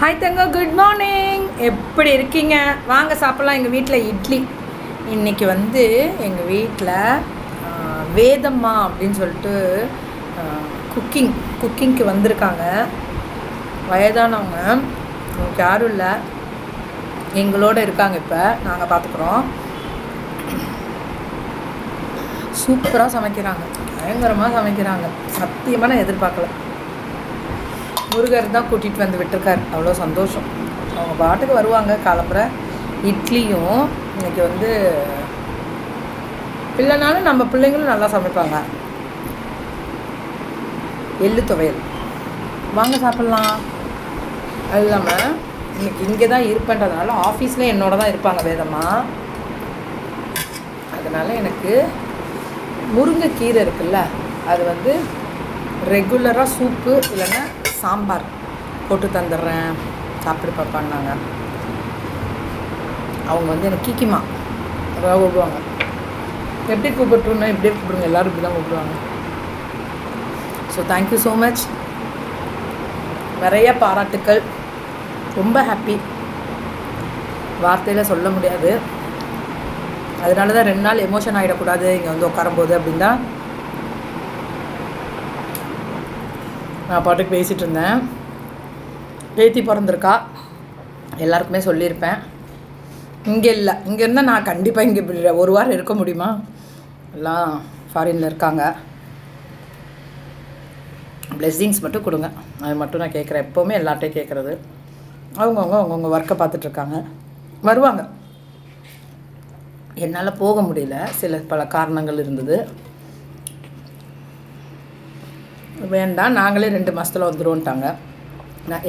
Hi தங்க, good morning. எப்படி இருக்கீங்க? வாங்க சாப்பிட்லாம். எங்கள் வீட்டில் இட்லி. இன்றைக்கி வந்து எங்கள் வீட்டில் வேதம்மா அப்படின்னு சொல்லிட்டு குக்கிங்க்கு வந்திருக்காங்க. வயதானவங்க, நமக்கு யாரும் இல்லை, எங்களோட இருக்காங்க. இப்போ நாங்கள் பார்த்துக்குறோம். சூப்பராக சமைக்கிறாங்க, பயங்கரமாக சமைக்கிறாங்க. சத்தியமாக நான் எதிர்பார்க்கல. முருகர் தான் கூட்டிகிட்டு வந்து விட்டுருக்கார். அவ்வளோ சந்தோஷம். அவங்க பாட்டுக்கு வருவாங்க. காலம்புற இட்லியும் இன்றைக்கி வந்து இல்லைனாலும் நம்ம பிள்ளைங்களும் நல்லா சமைப்பாங்க. எள்ளு துவையல். வாங்க சாப்பிட்லாம். அது இல்லாமல் இன்றைக்கி இங்கே தான் இருப்பேன்றதுனால ஆஃபீஸில் என்னோட தான் இருப்பாங்க வேதம்மா. அதனால் எனக்கு முருங்கைக்கீரை இருக்குல்ல, அது வந்து ரெகுலராக சூப்பு இல்லைன்னா சாம்பார் போட்டு தந்துடுறேன், சாப்பிட்டு பார்ப்பான்னாங்க. அவங்க வந்து எனக்கு கீக்கிமா அதாவது கூப்பிடுவாங்க. எப்படி கூப்பிட்டுருன்னா இப்படியே கூப்பிடுங்க, எல்லோரும் இப்படி தான் கூப்பிடுவாங்க. So thank you so much. நிறைய பாராட்டுக்கள். ரொம்ப ஹாப்பி, வார்த்தையில் சொல்ல முடியாது. அதனால தான் 2 நாள் எமோஷன் ஆகிடக்கூடாது இங்கே வந்து உட்காரும்போது அப்படின்னு தான் நான் பாட்டுக்கு பேசிகிட்டு இருந்தேன். பேத்தி பிறந்திருக்கா, எல்லாருக்குமே சொல்லியிருப்பேன். இங்கே இல்லை, இங்கே இருந்தால் நான் கண்டிப்பாக இங்கே 1 வாரம் இருக்க முடியுமா? எல்லாம் ஃபாரினில் இருக்காங்க. பிளெஸ்ஸிங்ஸ் மட்டும் கொடுங்க, அது மட்டும் நான் கேட்குறேன். எப்போவுமே எல்லார்ட்டையும் கேட்குறது. அவங்கவுங்க ஒர்க்கை பார்த்துட்ருக்காங்க, வருவாங்க. என்னால் போக முடியல, பல காரணங்கள் இருந்தது. வேண்டாம், நாங்களே 2 மாதத்தில் வந்துடுவோன்ட்டாங்க.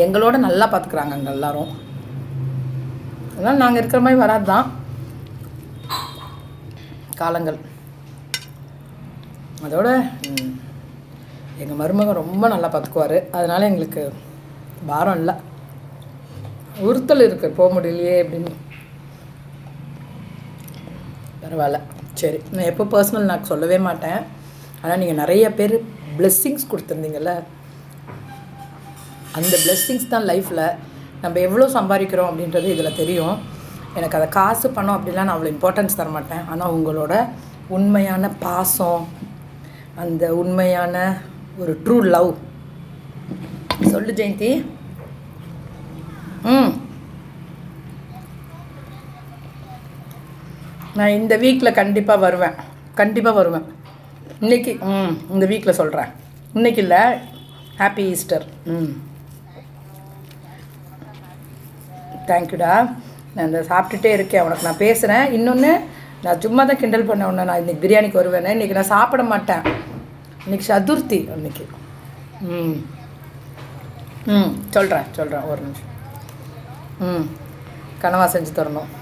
எங்களோட நல்லா பார்த்துக்குறாங்க அங்கே எல்லோரும். அதனால் நாங்கள் இருக்கிற மாதிரி வராது தான் காலங்கள். அதோட எங்கள் மருமகன் ரொம்ப நல்லா பார்த்துக்குவார். அதனால் எங்களுக்கு பாரம் இல்லை. உறுத்தல் இருக்குது, போக முடியலையே அப்படின்னு. பரவாயில்ல, சரி. நான் எப்போ பர்சனல் நான் சொல்லவே மாட்டேன். ஆனால் நீங்கள் நிறைய பேர் பிளெஸ்ஸிங்ஸ் கொடுத்துருந்தீங்கள்ல, அந்த பிளெஸ்ஸிங்ஸ் தான் லைஃப்பில் நம்ம எவ்வளோ சம்பாதிக்கிறோம் அப்படின்றது இதில் தெரியும். எனக்கு அதை காசு பணம் அப்படிலாம் நான் அவ்வளோ இம்பார்ட்டன்ஸ் தர மாட்டேன். ஆனால் உங்களோட உண்மையான பாசம், அந்த உண்மையான ஒரு ட்ரூ லவ். சொல்லு ஜெயந்தி. நான் இந்த வீக்கில் கண்டிப்பாக வருவேன். இன்றைக்கி இந்த வீக்கில் சொல்கிறேன். இன்றைக்கி இல்லை, ஹாப்பி ஈஸ்டர். தேங்க்யூடா. நான் இந்த சாப்பிட்டுட்டே இருக்கேன், உனக்கு நான் பேசுகிறேன். இன்னொன்று, நான் சும்மா தான் கிண்டல் பண்ண உடனே நான் இன்றைக்கி பிரியாணிக்கு வருவேன்னு. இன்றைக்கி நான் சாப்பிட மாட்டேன். இன்றைக்கி சதுர்த்தி. இன்றைக்கி சொல்கிறேன் ஒரு நிமிஷம். கனவா செஞ்சு தரணும்.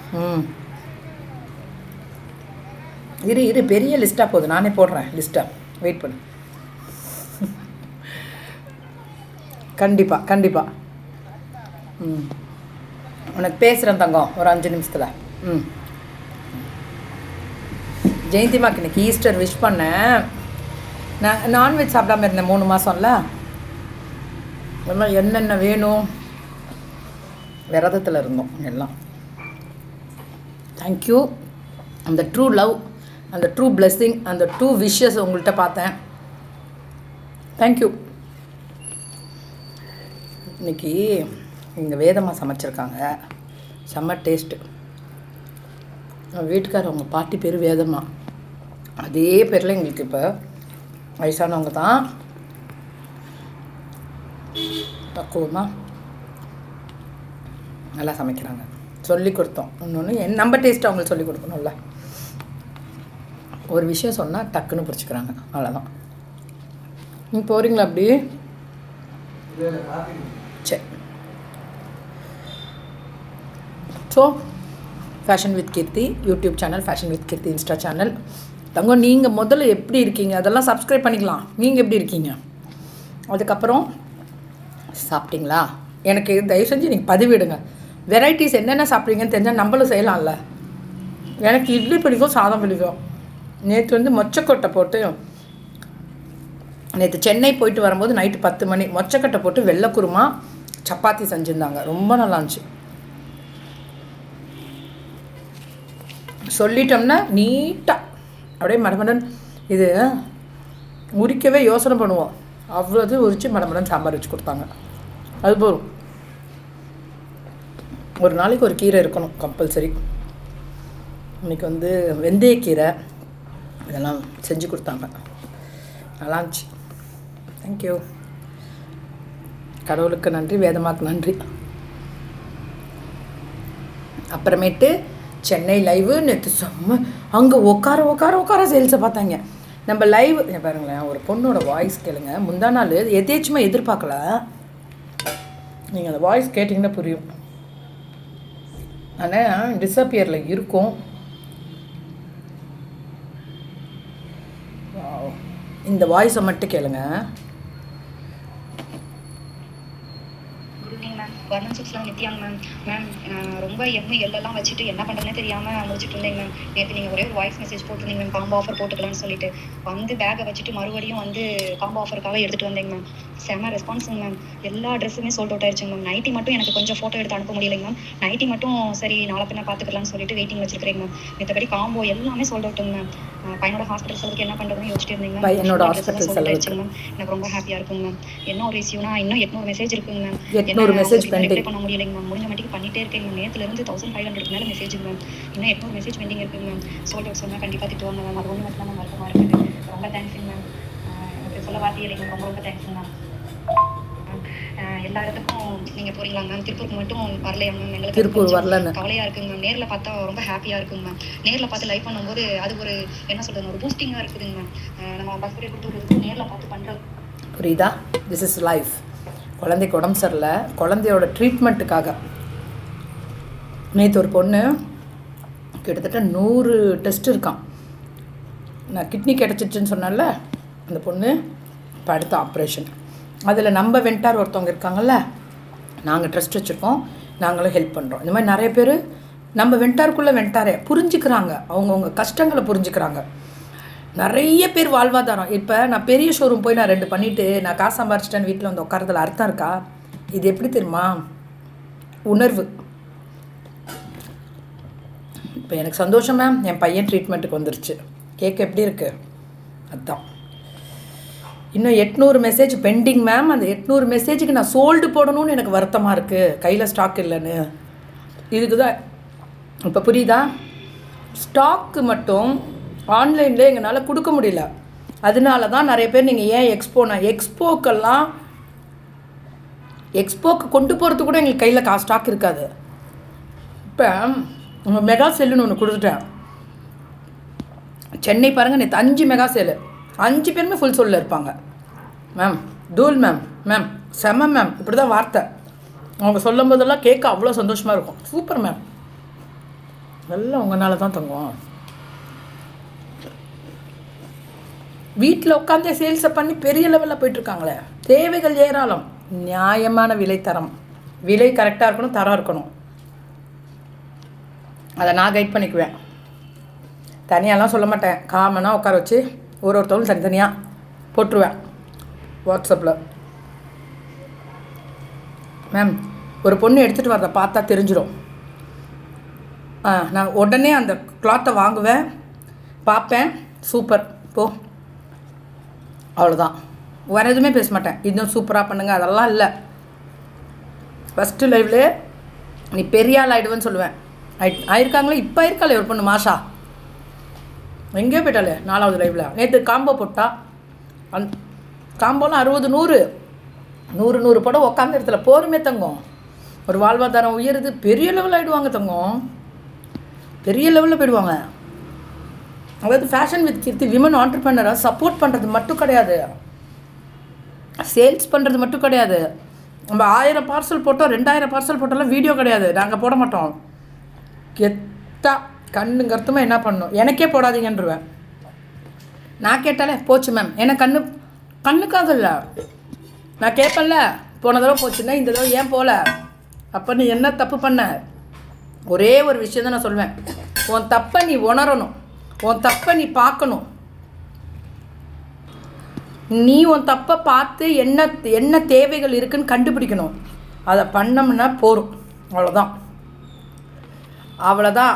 இரு பெரிய லிஸ்ட்டாக போகுது, நானே போடுறேன் லிஸ்ட்டாக. வெயிட் பண்ணு. கண்டிப்பாக உனக்கு பேசுகிறேன் தங்கம், ஒரு 5 நிமிஷத்தில். ஜெயந்திமாக்கு இன்னைக்கு ஈஸ்டர் விஷ் பண்ணேன். நான் நான்வெஜ் சாப்பிடாம இருந்தேன் 3 மாதம்ல. எல்லாம் என்னென்ன வேணும் விரதத்தில் இருந்தோம் எல்லாம். தேங்க்யூ. அந்த ட்ரூ லவ், அந்த ட்ரூ பிளெஸ்ஸிங், அந்த ட்ரூ விஷஸ் உங்கள்கிட்ட பார்த்தேன். தேங்க்யூ. இன்றைக்கி எங்கள் வேதமாக சமைச்சிருக்காங்க, செம்ம டேஸ்ட்டு. வீட்டுக்காரர் அவங்க பாட்டி பேர் வேதம்மா. அதே பேரில் எங்களுக்கு இப்போ வயசானவங்க தான். பக்குவமாக நல்லா சமைக்கிறாங்க. சொல்லி கொடுத்தோம். இன்னொன்று நம்ம டேஸ்ட்டு அவங்களுக்கு சொல்லி கொடுக்கணும்ல. ஒரு விஷயம் சொன்னால் டக்குன்னு பிடிச்சிக்கிறாங்க, அவ்வளோதான். நீங்கள் போகிறீங்களா அப்படி? சரி. So fashion with Keerthi YouTube channel, fashion with Keerthi Insta channel. தங்கம், நீங்கள் முதல்ல எப்படி இருக்கீங்க அதெல்லாம் சப்ஸ்கிரைப் பண்ணிக்கலாம். நீங்கள் எப்படி இருக்கீங்க? அதுக்கப்புறம் சாப்பிட்டீங்களா? எனக்கு தயவு செஞ்சு நீங்கள் பதிவிடுங்க. வெரைட்டிஸ் என்னென்ன சாப்பிட்றீங்கன்னு தெரிஞ்சால் நம்மளும் செய்யலாம்ல. எனக்கு இட்லி பிடிக்கும், சாதம் பிடிக்கும். நேற்று வந்து மொச்சக்கொட்டை போட்டு நேற்று சென்னை போயிட்டு வரும்போது நைட்டு 10 மணி மொச்சக்கட்டை போட்டு வெள்ளை குருமா சப்பாத்தி செஞ்சுருந்தாங்க, ரொம்ப நல்லா இருந்துச்சு. சொல்லிட்டோம்னா நீட்டாக அப்படியே மடமடன் இது உரிக்கவே யோசனை பண்ணுவோம், அவ்வளோது உரித்து மடமடன் சாம்பார் வச்சு கொடுத்தாங்க. அது போதும். ஒரு நாளைக்கு ஒரு கீரை இருக்கணும் கம்பல்சரி. இன்றைக்கி வந்து வெந்தயக்கீரை இதெல்லாம் செஞ்சு கொடுத்தாங்க, நல்லா இருந்துச்சு. தேங்க்யூ. கடவுளுக்கு நன்றி, வேதமாக்கு நன்றி. அப்புறமேட்டு சென்னை லைவு நேற்று செம்ம, அங்கே உட்கார சேல்ஸை பார்த்தாங்க. நம்ம லைவ் பாருங்களேன், ஒரு பொண்ணோட வாய்ஸ் கேளுங்க. முந்தா நாள் எதேச்சுமா எதிர்பார்க்கல, நீங்கள் அந்த வாய்ஸ் கேட்டிங்கன்னா புரியும். ஆனால் டிஸப்பியரில் இருக்கும். இந்த வாய்ஸை மட்டும் கேளுங்க. வர்ணம் சிக்ஸ்லாம் நித்யாங்க மேம். ரொம்ப எல்லாம் வச்சுட்டு என்ன பண்ணுறதுனே தெரியாமல் முடிச்சுட்டு இருந்தேங்க மேம். நேற்று நீங்கள் ஒரே ஒரு வாய்ஸ் மெசேஜ் போட்டிருந்தீங்க மேம், காம்போ ஆஃபர் போட்டுக்கலாம்னு சொல்லிட்டு. வந்து பேக்கை வச்சுட்டு மறுபடியும் வந்து காம்போ ஆஃபருக்காக எடுத்துகிட்டு வந்தேங்க மேம். செம்ம ரெஸ்பான்ஸுங்க மேம். எல்லா ட்ரெஸ்ஸுமே சோல்ட் அவுட் ஆயிடுச்சுங்க மேம். நைட்டி மட்டும் எனக்கு கொஞ்சம் ஃபோட்டோ எடுத்து அனுப்ப முடியலைங்க மேம். நைட்டி மட்டும் சரி நாளை பின்ன பார்த்துக்கலாம்னு சொல்லிட்டு வெயிட்டிங் வச்சிருக்கிறேங்க மேம். மற்றபடி காம்போ எல்லாமே சோல்ட் அவுட்டுங்க மேம். பையனோட ஹாஸ்பிட்டல் செலவுக்கு என்ன பண்ணுறதுன்னு யோசிச்சுட்டு இருந்தீங்க மேம். எனக்கு ரொம்ப ஹாப்பியாக இருக்குங்க மேம். என்ன ஒரு இஷ்யூனா இன்னும் 800 மெசேஜ் இருக்குங்க மேம். 800 மெசேஜ் ரிப்ளை பண்ண முடியலைங்க மேம். முடிஞ்ச மட்டும் பண்ணிட்டே இருக்கேன். நேற்றுலேருந்து 1500 மேலே மெசேஜ் மேம். இன்னும் 800 மெசேஜ் பெண்டிங் இருக்குங்க மேம். சோல்ட் அவுட் சொன்னால் கண்டிப்பாக திட்டுவாங்க மேம். அது ஒன்று மட்டும் தான் வருத்தமாக இருக்குது. ரொம்ப தேங்க்ஸுங்க மேம். எனக்கு சொல்ல வார்த்தை இல்லைங்க. ரொம்ப தேங்க்ஸுங்க மேம். எல்லா இடத்துக்கும் நீங்கள் போகிறீங்களா மேம்? திருப்பூருக்கு மட்டும் வரலையா மேம்? எங்களுக்கு திருப்பூர் வரலன்னு கவலையாக இருக்குங்க மேம். நேரில் பார்த்தா ரொம்ப ஹாப்பியாக இருக்குங்க மேம். நேரில் பார்த்து லைவ் பண்ணும்போது அது ஒரு என்ன சொல்கிறது, ஒரு பூஸ்டிங்காக இருக்குதுங்க மேம். நம்ம பர்த்டே கொடுத்துருக்கு நேரில் பார்த்து பண்ணுறது புரியுதா? This is life. குழந்தைக்கு உடம்பு சரியில்லை, குழந்தையோட ட்ரீட்மெண்ட்டுக்காக நேற்று ஒரு பொண்ணு கிட்டத்தட்ட 100 டெஸ்ட் இருக்கான். நான் கிட்னி கிடச்சிச்சுன்னு சொன்னால அந்த பொண்ணு இப்போ அடுத்த ஆப்ரேஷன். அதில் நம்ம வெண்டார் ஒருத்தவங்க இருக்காங்கல்ல, நாங்கள் ட்ரஸ்ட் வச்சுருக்கோம், நாங்களும் ஹெல்ப் பண்ணுறோம். இந்த மாதிரி நிறைய பேர் நம்ம வெண்டாருக்குள்ளே வெண்டாரே புரிஞ்சுக்கிறாங்க, அவங்கவுங்க கஷ்டங்களை புரிஞ்சுக்கிறாங்க. நிறைய பேர் வாழ்வாதாரம். இப்போ நான் பெரிய ஷோரூம் போய் நான் 2 பண்ணிவிட்டு நான் காசு சம்பாரிச்சிட்டேன்னு வீட்டில் வந்து உட்காரதில் அர்த்தம் இருக்கா? இது எப்படி தெரியுமா? உணர்வு. இப்போ எனக்கு சந்தோஷம் மேம், என் பையன் ட்ரீட்மெண்ட்டுக்கு வந்துருச்சு, கேட்க எப்படி இருக்குது? அதுதான். இன்னும் 800 மெசேஜ் பெண்டிங் மேம். அந்த 800 மெசேஜுக்கு நான் சோல்டு போடணும்னு எனக்கு வருத்தமாக இருக்குது, கையில் ஸ்டாக் இல்லைன்னு. இதுக்கு தான் இப்போ புரியுதா? ஸ்டாக்கு மட்டும் ஆன்லைனில் எங்களால் கொடுக்க முடியல. அதனால தான் நிறைய பேர் நீங்கள் ஏன் எக்ஸ்போக்கு கொண்டு போகிறது கூட எங்களுக்கு கையில் ஸ்டாக் இருக்காது. இப்போ உங்கள் மெகா செல்லுன்னு ஒன்று கொடுத்துட்டேன். சென்னை பாருங்கள், நேற்று 5 மெகா சேலு, 5 பேருமே ஃபுல் சொல்லில் இருப்பாங்க. மேம் டூல் மேம் செம மேம், இப்படி தான் வார்த்தை. அவங்க சொல்லும் போதெல்லாம் கேட்க அவ்வளோ சந்தோஷமாக இருக்கும். சூப்பர் மேம், எல்லாம் உங்களால தான் தங்குவோம். வீட்டில் உட்காந்தே சேல்ஸை பண்ணி பெரிய லெவலில் போயிட்டுருக்காங்களே. தேவைகள் ஏராளம். நியாயமான விலை கரெக்டாக இருக்கணும், தரம் இருக்கணும். அதை நான் கைட் பண்ணிக்குவேன். தனியாலாம் சொல்ல மாட்டேன். காமனாக உட்கார வச்சு ஒருத்தவங்களும் தனித்தனியாக போட்டுருவேன் வாட்ஸ்அப்பில். மேம் ஒரு பொண்ணு எடுத்துகிட்டு வரதை பார்த்தா தெரிஞ்சிடும். நான் உடனே அந்த கிளாத்தை வாங்குவேன், பார்ப்பேன், சூப்பர் போ, அவ்வளோதான். வேறு எதுவுமே பேச மாட்டேன். இன்னும் சூப்பராக பண்ணுங்க அதெல்லாம் இல்லை. ஃபஸ்ட்டு லைவ்லே நீ பெரிய ஆள் ஆகிடுவேன்னு சொல்லுவேன். ஆயிருக்காங்களே, இப்போ ஆயிருக்காளே ஒரு பொண்ணு மாஷா, எங்கேயோ போயிட்டாலே 4வது லைவில். நேற்று காம்போ போட்டா, காம்போலாம் 60 100 படம் உட்காந்த இடத்துல போருமே தங்கும். ஒரு வாழ்வாதாரம் உயருது, பெரிய லெவலில் ஆகிடுவாங்க தங்கம், பெரிய லெவலில் போயிடுவாங்க. அதாவது ஃபேஷன் வித் கீர்த்தி விமன் ஆண்டர்ப்ரனரை சப்போர்ட் பண்ணுறது மட்டும் கிடையாது, சேல்ஸ் பண்ணுறது மட்டும் கிடையாது. நம்ம 1000 பார்சல் போட்டோம், 2000 பார்சல் போட்டாலும் வீடியோ கிடையாது, நாங்கள் போட மாட்டோம். கெத்தா கண்ணுங்க அர்த்தமாக என்ன பண்ணணும், எனக்கே போடாதீங்கன்றுவேன். நான் கேட்டாலே போச்சு மேம், ஏன்னா கண்ணுக்காக இல்லை, நான் கேட்பேன்ல, போன தடவை போச்சுன்னா இந்த தடவை ஏன் போகல, அப்போ நீ என்ன தப்பு பண்ண? ஒரே ஒரு விஷயம் தான் நான் சொல்வேன், உன் தப்பை நீ உணரணும், உன் தப்பை நீ பார்க்கணும். நீ உன் தப்பை பார்த்து என்ன தேவைகள் இருக்குன்னு கண்டுபிடிக்கணும். அதை பண்ணோம்னா போரும், அவ்வளோதான்.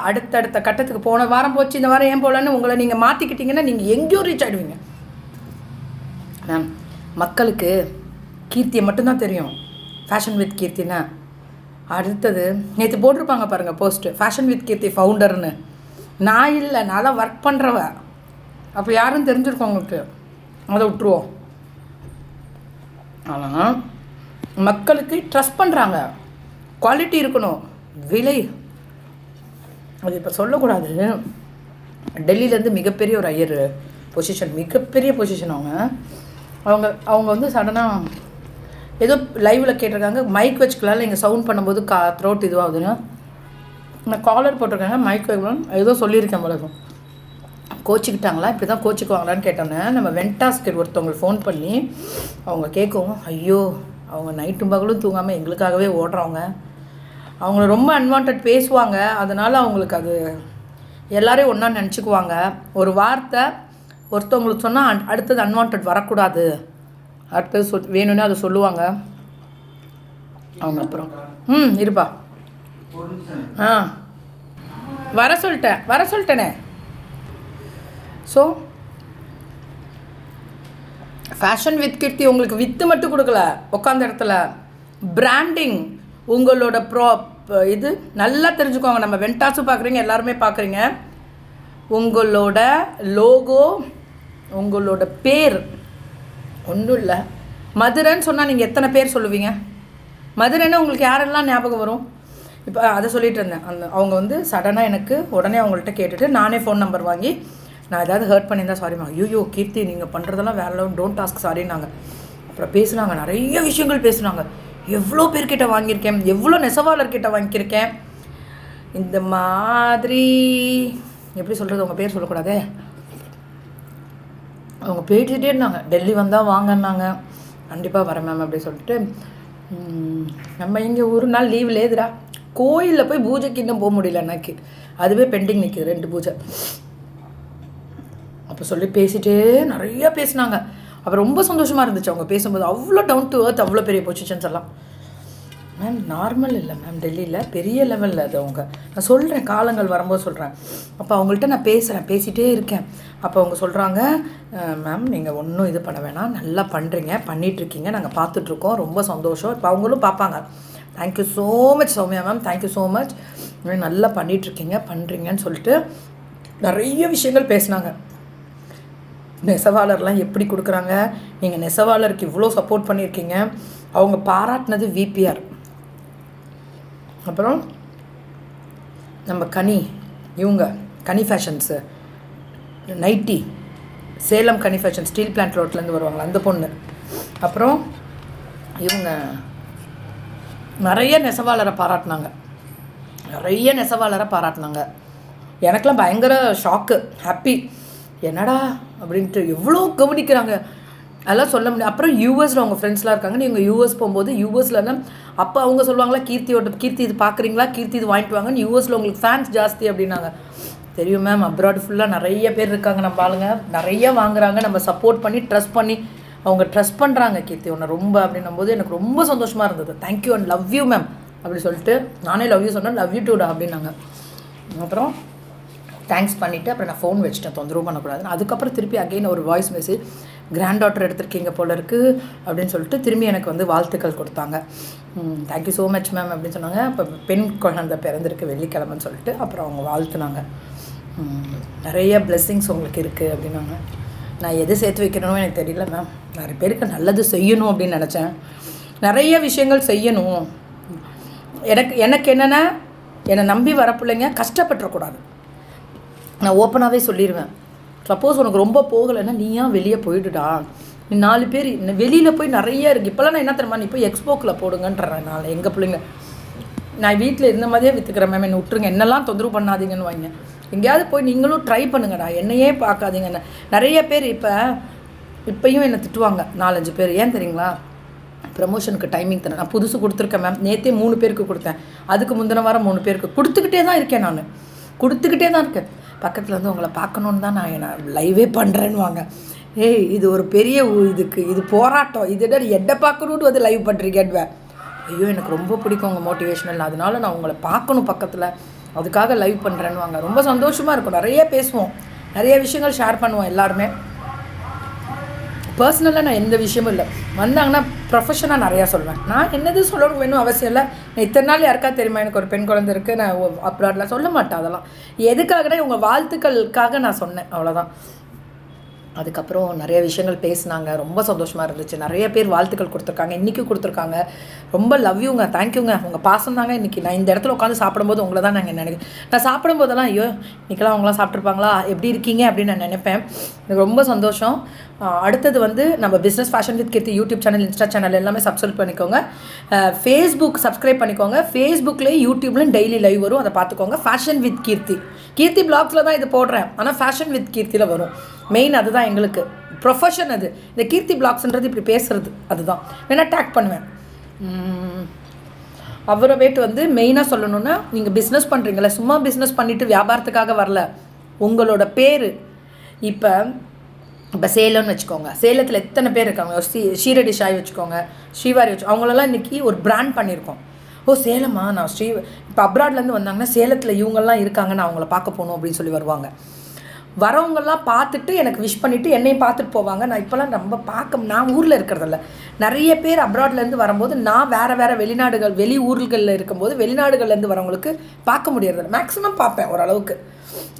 அடுத்தடுத்த கட்டத்துக்கு போன வாரம் போச்சு, இந்த வாரம் ஏன் போகலன்னு உங்களை நீங்கள் மாற்றிக்கிட்டிங்கன்னா நீங்கள் எங்கேயோ ரீச் ஆகிடுவீங்க மேம். மக்களுக்கு கீர்த்தியை மட்டும்தான் தெரியும், ஃபேஷன் வித் கீர்த்தினா. அடுத்தது நேற்று போட்டிருப்பாங்க பாருங்கள் போஸ்ட்டு, ஃபேஷன் வித் கீர்த்தி ஃபவுண்டர்னு. நான் இல்லை, நான் தான் ஒர்க் பண்ணுறவ. அப்போ யாரும் தெரிஞ்சிருக்கோம் உங்களுக்கு, அதை விட்டுருவோம். ஆனால் மக்களுக்கு ட்ரஸ்ட் பண்ணுறாங்க, குவாலிட்டி இருக்கணும், விலை அது இப்போ சொல்லக்கூடாது. டெல்லியிலேருந்து மிகப்பெரிய ஒரு ஐயர் பொசிஷன், மிகப்பெரிய பொசிஷன். அவங்க அவங்க வந்து சடனாக ஏதோ லைவில் கேட்டிருக்காங்க, மைக் வச்சுக்கலாம்ல இங்கே சவுண்ட் பண்ணும்போது த்ரோட் இதுவாகுதுன்னு. நான் காலர் போட்டிருக்காங்க, மைக் வைக்கலாம் ஏதோ சொல்லியிருக்கேன் போல. கோச்சிக்கிட்டாங்களா, இப்படி தான் கோச்சிக்குவாங்களான்னு கேட்டோன்னே நம்ம வெண்டாஸ்கர் ஒருத்தவங்களுக்கு ஃபோன் பண்ணி அவங்க கேட்கவும், ஐயோ அவங்க நைட்டும் பகலும் தூங்காமல் எங்களுக்காகவே ஓடுறவங்க, அவங்கள ரொம்ப அன்வான்ட் பேசுவாங்க, அதனால் அவங்களுக்கு அது எல்லோரையும் ஒன்றா நினச்சிக்குவாங்க. ஒரு வார்த்தை ஒருத்தவங்களுக்கு சொன்னால் அடுத்தது அன்வான்ட் வரக்கூடாது, அடுத்தது வேணும்னே அதை சொல்லுவாங்க அவங்க. அப்புறம் இருப்பா, வர சொல்லிட்டேனே. ஸோ ஃபேஷன் வித் கீர்த்தி உங்களுக்கு வித்து மட்டும் கொடுக்கல, உட்காந்த இடத்துல பிராண்டிங் உங்களோட இது நல்லா தெரிஞ்சுக்கோங்க. நம்ம வெண்டாஸும் பார்க்குறீங்க, எல்லாருமே பார்க்குறீங்க. உங்களோட லோகோ, உங்களோட பேர் ஒன்றும் இல்லை. மதுரைன்னு சொன்னால் நீங்கள் எத்தனை பேர் சொல்லுவீங்க? மதுரைன்னா உங்களுக்கு யாரெல்லாம் ஞாபகம் வரும்? இப்போ அதை சொல்லிகிட்டு இருந்தேன். அவங்க வந்து சடனாக எனக்கு உடனே அவங்கள்ட்ட கேட்டுட்டு நானே ஃபோன் நம்பர் வாங்கி, நான் ஏதாவது ஹர்ட் பண்ணியிருந்தா சாரிம்மா, ஐயோ கீர்த்தி நீங்கள் பண்ணுறதெல்லாம் வேலை, டோன்ட் டாஸ்க் சாரின்னாங்க. அப்புறம் பேசுனாங்க, நிறைய விஷயங்கள் பேசுனாங்க. எவ்வளோ பேர்கிட்ட வாங்கியிருக்கேன், எவ்வளோ நெசவாளர்கிட்ட வாங்கியிருக்கேன், இந்த மாதிரி எப்படி சொல்கிறது, உங்கள் பேர் சொல்லக்கூடாதே. அவங்க பேசிகிட்டே இருந்தாங்க, டெல்லி வந்தால் வாங்கினாங்க, கண்டிப்பாக வரேன் மேம் அப்படி சொல்லிட்டு. நம்ம இங்கே ஒரு நாள் லீவ் லேதுடா, கோயிலில் போய் பூஜைக்கு இன்னும் போக முடியல எனக்கு, அதுவே பெண்டிங் நிற்கிது 2 பூஜை. அப்போ சொல்லி பேசிகிட்டே நிறையா பேசினாங்க. அப்போ ரொம்ப சந்தோஷமாக இருந்துச்சு அவங்க பேசும்போது. அவ்வளோ டவுன் டு எர்த், அவ்வளோ பெரிய பொசிஷன்ஸ் எல்லாம். மேம் நார்மல் இல்லை மேம், டெல்லியில் பெரிய லெவலில் அது. அவங்க நான் சொல்கிறேன், காலங்கள் வரும்போது சொல்கிறேன். அப்போ அவங்கள்ட்ட நான் பேசிகிட்டே இருக்கேன். அப்போ அவங்க சொல்கிறாங்க, மேம் நீங்கள் ஒன்றும் இது பண்ண வேணாம், நல்லா பண்ணுறீங்க, பண்ணிகிட்ருக்கீங்க, நாங்கள் பார்த்துட்ருக்கோம், ரொம்ப சந்தோஷம். இப்போ அவங்களும் பார்ப்பாங்க. Thank you so much Soumya ma'am, thank you so much, நல்லா பண்ணிகிட்ருக்கீங்க, பண்ணுறீங்கன்னு சொல்லிட்டு நிறைய விஷயங்கள் பேசினாங்க. நெசவாளர்லாம் எப்படி கொடுக்குறாங்க, நீங்கள் நெசவாளருக்கு இவ்வளோ சப்போர்ட் பண்ணியிருக்கீங்க. அவங்க பாராட்டினது விபிஆர். அப்புறம் நம்ம இவங்க கனி ஃபேஷன்ஸு, நைட்டி, சேலம் கனி ஃபேஷன், ஸ்டீல் பிளான்ட் ரோட்லேருந்து வருவாங்களா அந்த பொண்ணு. அப்புறம் இவங்க நிறைய நெசவாளரை பாராட்டினாங்க. எனக்கெலாம் பயங்கர ஷாக்கு, ஹாப்பி, என்னடா அப்படின்ட்டு எவ்வளோ கவனிக்கிறாங்க, அதெல்லாம் சொல்ல முடியாது. அப்புறம் யூஎஸில் அவங்க ஃப்ரெண்ட்ஸ்லாம் இருக்காங்க. நீங்கள் யூஎஸ் போகும்போது யூஎஸ்லன்னா அப்போ அவங்க சொல்லுவாங்களா, கீர்த்தி இது பார்க்குறீங்களா, கீர்த்தி இது வாங்கிட்டு வாங்கன்னு. யூஎஸில் உங்களுக்கு ஃபேன்ஸ் ஜாஸ்தி அப்படின்னாங்க. தெரியும் மேம், அப்ராட் ஃபுல்லாக நிறைய பேர் இருக்காங்க, நம்ம ஆளுங்க நிறைய வாங்குறாங்க, நம்ம சப்போர்ட் பண்ணி ட்ரஸ்ட் பண்ணி அவங்க ட்ரஸ்ட் பண்ணுறாங்க கீர்த்தி ஒன்று ரொம்ப அப்படின்னும் போது எனக்கு ரொம்ப சந்தோஷமாக இருந்தது. Thank you and love you ma'am அப்படி சொல்லிட்டு, நானே லவ் யூ சொன்னேன், லவ் யூ டூடா அப்படின்னாங்க. அப்புறம் தேங்க்ஸ் பண்ணிவிட்டு அப்புறம் நான் ஃபோன் வச்சுட்டேன், தொந்தரவு பண்ணக்கூடாதுன்னு. அதுக்கப்புறம் திருப்பி அகெயின் ஒரு வாய்ஸ் மெசேஜ், கிராண்ட் டாட்டர் எடுத்திருக்கீங்க போல இருக்குது அப்படின்னு சொல்லிட்டு திரும்பி எனக்கு வந்து வாழ்த்துக்கள் கொடுத்தாங்க. தேங்க்யூ ஸோ மச் மேம் அப்படின்னு சொன்னாங்க. அப்போ பெண் குழந்தை பிறந்திருக்கு வெள்ளிக்கிழமைன்னு சொல்லிட்டு அப்புறம் அவங்க வாழ்த்துனாங்க. நிறைய பிளெஸ்ஸிங்ஸ் உங்களுக்கு இருக்குது அப்படின்னாங்க. நான் எது சேர்த்து வைக்கணும்னு எனக்கு தெரியல மேம், நிறைய பேருக்கு நல்லது செய்யணும் அப்படின்னு நினச்சேன், நிறைய விஷயங்கள் செய்யணும். எனக்கு என்னென்னா, என்னை நம்பி வர பிள்ளைங்க கஷ்டப்பட்டுறக்கூடாது. நான் ஓப்பனாகவே சொல்லிடுவேன், சப்போஸ் உனக்கு ரொம்ப போகலைன்னா நீ ஏன் வெளியே போயிடுடா, நீ 4 பேர் வெளியில் போய் நிறைய இருக்குது. இப்போல்லாம் நான் என்ன தெரியுமா, நீ போய் எக்ஸ்போக்கில் போடுங்கன்றேன். நான் எங்கள் பிள்ளைங்க, நான் வீட்டில் இருந்த மாதிரியே விற்றுக்கிறேன் மேம், என்னை விட்டுருங்க, என்னெல்லாம் தொந்தரவு பண்ணாதீங்கன்னு வாங்க. எங்கேயாவது போய் நீங்களும் ட்ரை பண்ணுங்கடா, என்னையே பார்க்காதீங்கன்னு. நிறைய பேர் இப்போயும் என்னை திட்டுவாங்க 4-5 பேர். ஏன் தெரியுங்களா, ப்ரமோஷனுக்கு டைமிங் தரேன். நான் புதுசு கொடுத்துருக்கேன் மேம், நேற்றே 3 பேருக்கு கொடுத்தேன், அதுக்கு முந்தின வாரம் 3 பேருக்கு கொடுத்துக்கிட்டே தான் இருக்கேன். நான் கொடுத்துக்கிட்டே தான் இருக்கேன். பக்கத்தில் வந்து உங்களை பார்க்கணுன்னு தான் நான் லைவே பண்ணுறேன்னு வாங்க. ஏய் இது ஒரு பெரிய இது போராட்டம், இது என்ன எடை பார்க்கணுன்னு வந்து லைவ் பண்ணுறீங்கன்னு ஐயோ எனக்கு ரொம்ப பிடிக்கும் உங்கள் மோட்டிவேஷனல், அதனால நான் உங்களை பார்க்கணும் பக்கத்தில், அதுக்காக லைவ் பண்ணுறேன்னு வாங்க. ரொம்ப சந்தோஷமாக இருக்கும். நிறைய பேசுவோம், நிறைய விஷயங்கள் ஷேர் பண்ணுவோம் எல்லாருமே. பர்சனலாக நான் எந்த விஷயமும் இல்லை, வந்தாங்கன்னா ப்ரொஃபஷனாக நிறையா சொல்வேன். நான் என்னது சொல்லணும் வேணும் அவசியம் இல்லை. நான் இத்தனை நாள் யாருக்கா தெரியுமா எனக்கு ஒரு பெண் குழந்தை இருக்குது, நான் அப்ராட்லாம் சொல்ல மாட்டேன். அதெல்லாம் எதுக்காகனா உங்கள் வாழ்த்துக்களுக்காக நான் சொன்னேன், அவ்வளோதான். அதுக்கப்புறம் நிறைய விஷயங்கள் பேசினாங்க, ரொம்ப சந்தோஷமாக இருந்துச்சு. நிறைய பேர் வாழ்த்துக்கள் கொடுத்துருக்காங்க, இன்றைக்கும் கொடுத்துருக்காங்க. ரொம்ப லவ் யூங்க, தேங்க்யூங்க. உங்கள் பாசம் தாங்க இன்றைக்கி நான் இந்த இடத்துல உட்காந்து சாப்பிடும்போது உங்களை தான் நாங்கள் நினைக்கிறேன். நான் சாப்பிடும்போதெல்லாம் ஐயோ இன்றைக்கெல்லாம் அவங்களாம் சாப்பிட்ருப்பாங்களா, எப்படி இருக்கீங்க அப்படின்னு நான் நினைப்பேன். எனக்கு ரொம்ப சந்தோஷம். அடுத்தது வந்து நம்ம business fashion with Keerthi YouTube channel, insta channel எல்லாமே சப்ஸ்கிரைப் பண்ணிக்கோங்க. ஃபேஸ்புக் சப்ஸ்கிரைப் பண்ணிக்கோங்க. ஃபேஸ்புக்லேயும் யூடியூப்லேயும் டெய்லி லைவ் வரும், அதை பார்த்துக்கோங்க. ஃபேஷன் வித் கீர்த்தி, கீர்த்தி பிளாக்ஸில் தான் இது போடுறேன், ஆனால் ஃபேஷன் வித் கீர்த்தியில் வரும். மெயின் அதுதான் எங்களுக்கு ப்ரொஃபஷன். அது இந்த கீர்த்தி பிளாக்ஸ்ன்றது இப்படி பேசுகிறது, அதுதான் வேணால் டேக் பண்ணுவேன். அவரை வேட்டு வந்து மெயினாக சொல்லணுன்னா, நீங்கள் பிஸ்னஸ் பண்ணுறீங்களே, சும்மா பிஸ்னஸ் பண்ணிவிட்டு வியாபாரத்துக்காக வரல. உங்களோட பேர் இப்போ சேலம்னு வச்சுக்கோங்க, சேலத்தில் எத்தனை பேர் இருக்காங்க, ஷீரடி ஷாய் வச்சுக்கோங்க, ஸ்ரீவாரி அவங்களெல்லாம் இன்றைக்கி ஒரு பிராண்ட் பண்ணியிருக்கோம். ஓ சேலமா, நான் இப்போ அப்ராட்லேருந்து வந்தாங்கன்னா சேலத்தில் இவங்கெல்லாம் இருக்காங்க, நான் அவங்கள பார்க்க போகணும் அப்படின்னு சொல்லி வருவாங்க. வரவங்கெல்லாம் பார்த்துட்டு எனக்கு விஷ் பண்ணிவிட்டு என்னையும் பார்த்துட்டு போவாங்க. நான் இப்போலாம் ரொம்ப நான் ஊரில் இருக்கிறதில்ல, நிறைய பேர் அப்ராட்லேருந்து வரும்போது நான் வேறு வெளிநாடுகள் வெளி ஊர்களில் இருக்கும்போது வெளிநாடுகள்லேருந்து வரவங்களுக்கு பார்க்க முடியறதில்ல. மேக்ஸிமம் பார்ப்பேன் ஓரளவுக்கு,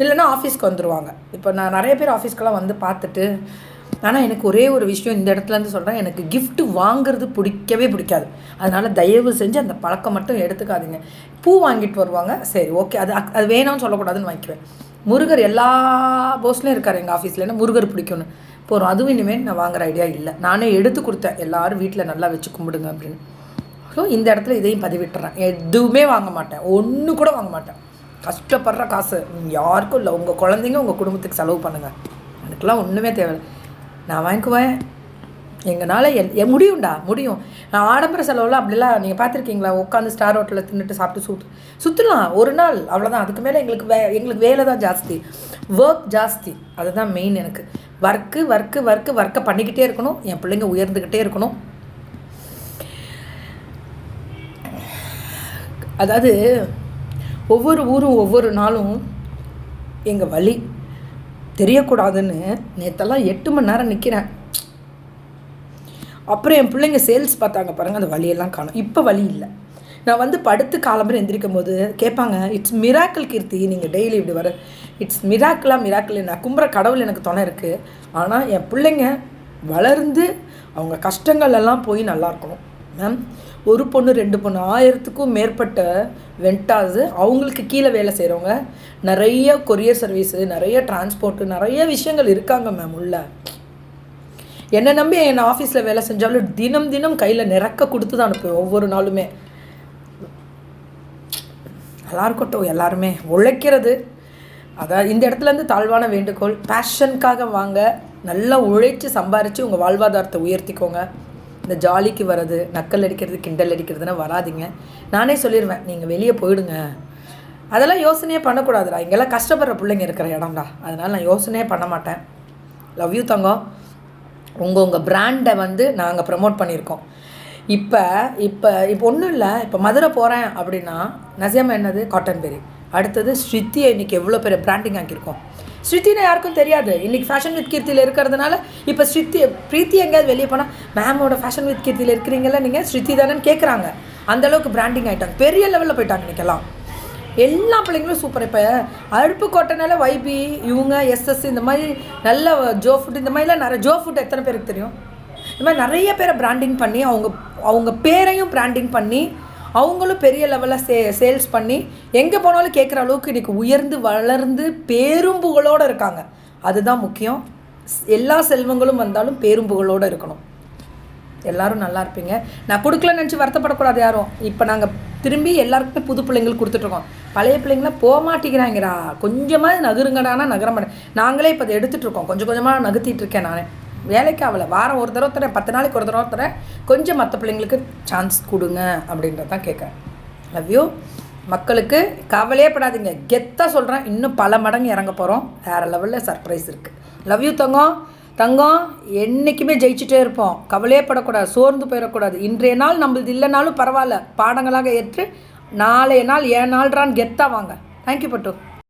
இல்லைன்னா ஆஃபீஸ்க்கு வந்துடுவாங்க. இப்போ நான் நிறைய பேர் ஆஃபீஸ்க்கெல்லாம் வந்து பார்த்துட்டு, ஆனால் எனக்கு ஒரே ஒரு விஷயம் இந்த இடத்துலேருந்து சொல்கிறேன், எனக்கு கிஃப்ட்டு வாங்குறது பிடிக்கவே பிடிக்காது. அதனால் தயவு செஞ்சு அந்த பழக்கம் மட்டும் எடுத்துக்காதீங்க. பூ வாங்கிட்டு வருவாங்க, சரி ஓகே, அது வேணாம்னு சொல்லக்கூடாதுன்னு வாங்கிக்குவேன். முருகர் எல்லா போஸ்ட்லேயும் இருக்கார் எங்கள் ஆஃபீஸில், என்ன முருகர் பிடிக்கும்னு போகிறோம். அதுவும் இனிமேல் நான் வாங்குகிற ஐடியா இல்லை. நானே எடுத்து கொடுத்தேன், எல்லோரும் வீட்டில் நல்லா வச்சு கும்பிடுங்க அப்படின்னு. ஸோ இந்த இடத்துல இதையும் பதிவிட்டுறேன். எதுவுமே வாங்க மாட்டேன், ஒன்று கூட வாங்க மாட்டேன். கஷ்டப்படுற காசு யாருக்கும் இல்லை, உங்கள் குழந்தைங்க உங்கள் குடும்பத்துக்கு செலவு பண்ணுங்கள். அதுக்கெலாம் ஒன்றுமே தேவையில்லை, நான் வாங்கிக்குவேன். எங்களால் முடியும்டா, முடியும். நான் ஆடம்பர செலவுலாம் அப்படிலாம் நீங்கள் பார்த்துருக்கீங்களா? உட்காந்து ஸ்டார் ஹோட்டலில் தின்னுட்டு சாப்பிட்டு சுற்றலாம் ஒரு நாள், அவ்வளோதான். அதுக்கு மேலே எங்களுக்கு வேலை தான் ஜாஸ்தி, ஒர்க் ஜாஸ்தி. அதுதான் மெயின். எனக்கு ஒர்க்கை பண்ணிக்கிட்டே இருக்கணும், என் பிள்ளைங்க உயர்ந்துக்கிட்டே இருக்கணும். அதாவது ஒவ்வொரு ஊரும் ஒவ்வொரு நாளும் எங்கள் வழி தெரியக்கூடாதுன்னு நேற்றெல்லாம் 8 மணி நேரம் நிற்கிறேன். அப்புறம் என் பிள்ளைங்க சேல்ஸ் பார்த்தாங்க பாருங்கள், அந்த வழியெல்லாம் காணும். இப்போ வழி இல்லை. நான் வந்து படுத்து காலம்பரம் எந்திரிக்கும் போது கேட்பாங்க, இட்ஸ் மிராக்கிள் கீர்த்தி, நீங்கள் டெய்லி இப்படி வர, இட்ஸ் மிராக்கிள். நான் கும்புற கடவுள் எனக்கு துணை இருக்குது. ஆனால் என் பிள்ளைங்க வளர்ந்து அவங்க கஷ்டங்கள் எல்லாம் போய் நல்லா இருக்கணும் மேம். ஒரு பொண்ணு 2 பொண்ணு 1000க்கும் மேற்பட்ட வெண்டாஸு, அவங்களுக்கு கீழே வேலை செய்கிறவங்க, நிறைய கொரியர் சர்வீஸு, நிறைய டிரான்ஸ்போர்ட்டு, நிறைய விஷயங்கள் இருக்காங்க மேம் உள்ள. என்னை நம்பி என் ஆஃபீஸில் வேலை செஞ்சாலும் தினம் கையில் நிறக்க கொடுத்து தான் அனுப்புவேன் ஒவ்வொரு நாளுமே. நல்லா இருக்கட்டும், எல்லாருமே உழைக்கிறது. அதான் இந்த இடத்துலேருந்து தாழ்வான வேண்டுகோள், பேஷனுக்காக வாங்க, நல்லா உழைச்சி சம்பாரித்து உங்கள் வாழ்வாதாரத்தை உயர்த்திக்கோங்க. இந்த ஜாலிக்கு வர்றது, நக்கல் அடிக்கிறது, கிண்டல் அடிக்கிறதுனா வராதிங்க. நானே சொல்லிடுவேன், நீங்கள் வெளியே போயிடுங்க. அதெல்லாம் யோசனையே பண்ணக்கூடாதுடா, இங்கெல்லாம் கஷ்டப்படுற பிள்ளைங்க இருக்கிற இடம்டா, அதனால் நான் யோசனையே பண்ண மாட்டேன். லவ் யூ தங்கம். உங்கள் பிராண்டை வந்து நாங்கள் ப்ரமோட் பண்ணியிருக்கோம். இப்போ ஒன்றும் இல்லை. இப்போ மதுரை போகிறேன் அப்படின்னா நசியாமா என்னது காட்டன் பெரி, அடுத்தது ஸ்ருதியை இன்றைக்கி எவ்வளோ பெரிய பிராண்டிங் ஆக்கியிருக்கோம். ஸ்ருத்தினா யாருக்கும் தெரியாது, இன்றைக்கி ஃபேஷன் வித் கீர்த்தியில் இருக்கிறதுனால. இப்போ பிரீத்தி எங்கேயாவது வெளியே போனால் மேமோட ஃபேஷன் வித் கீர்த்தியில் இருக்கிறீங்களா நீங்கள், ஸ்ருதி தானேன்னு கேட்குறாங்க. அந்தளவுக்கு பிராண்டிங் ஆகிட்டாங்க, பெரிய லெவலில் போயிட்டாங்க இன்றைக்கெல்லாம். எல்லா பிள்ளைங்களும் சூப்பர். இப்போ அடுப்பு கோட்டைனால வைபி, இவங்க எஸ்எஸ், இந்த மாதிரி நல்ல ஜோ ஃபுட், இந்த மாதிரிலாம் நிறைய ஜோ ஃபுட் எத்தனை பேருக்கு தெரியும்? இந்த மாதிரி நிறைய பேரை பிராண்டிங் பண்ணி அவங்க பேரையும் பிராண்டிங் பண்ணி அவங்களும் பெரிய லெவலில் சேல்ஸ் பண்ணி எங்கே போனாலும் கேட்குற அளவுக்கு இன்றைக்கி உயர்ந்து வளர்ந்து பேரும்புகளோடு இருக்காங்க. அதுதான் முக்கியம். எல்லா செல்வங்களும் வந்தாலும் பேரும்புகளோடு இருக்கணும். எல்லோரும் நல்லா இருப்பீங்க. நான் கொடுக்கலன்னு நினச்சி வருத்தப்படக்கூடாது யாரும். இப்போ நாங்கள் திரும்பி எல்லாருக்குமே புது பிள்ளைங்கள் கொடுத்துட்ருக்கோம். பழைய பிள்ளைங்களாம் போக மாட்டேங்கிறாங்கிறா, கொஞ்சமாக நகருங்கடானா நகர மாட்டேன். நாங்களே இப்போ அதை எடுத்துகிட்ருக்கோம், கொஞ்சம் கொஞ்சமாக நகர்த்திட்டு இருக்கேன். நானே வேலைக்கு ஆகலை, வாரம் ஒரு தடவை தரேன், 10 நாளைக்கு ஒரு தடவை தரேன், கொஞ்சம் மற்ற பிள்ளைங்களுக்கு சான்ஸ் கொடுங்க அப்படின்றது தான் கேட்குறேன். Love you. மக்களுக்கு கவலையே படாதீங்க, கெத்தாக சொல்கிறேன், இன்னும் பல மடங்கு இறங்க போகிறோம். வேறு லெவலில் சர்ப்ரைஸ் இருக்குது. லவ் யூ தங்கம். தங்கம் என்றைக்குமே ஜெயிச்சுட்டே இருப்போம், கவலையே படக்கூடாது, சோர்ந்து போயிடக்கூடாது. இன்றைய நாள் நம்மளது இல்லைனாலும் பரவாயில்ல, பாடங்களாக ஏற்று நாளைய நாள் ஏன் நாள்றான்னு கெத்தாக வாங்க. தேங்க்யூ பட்டு.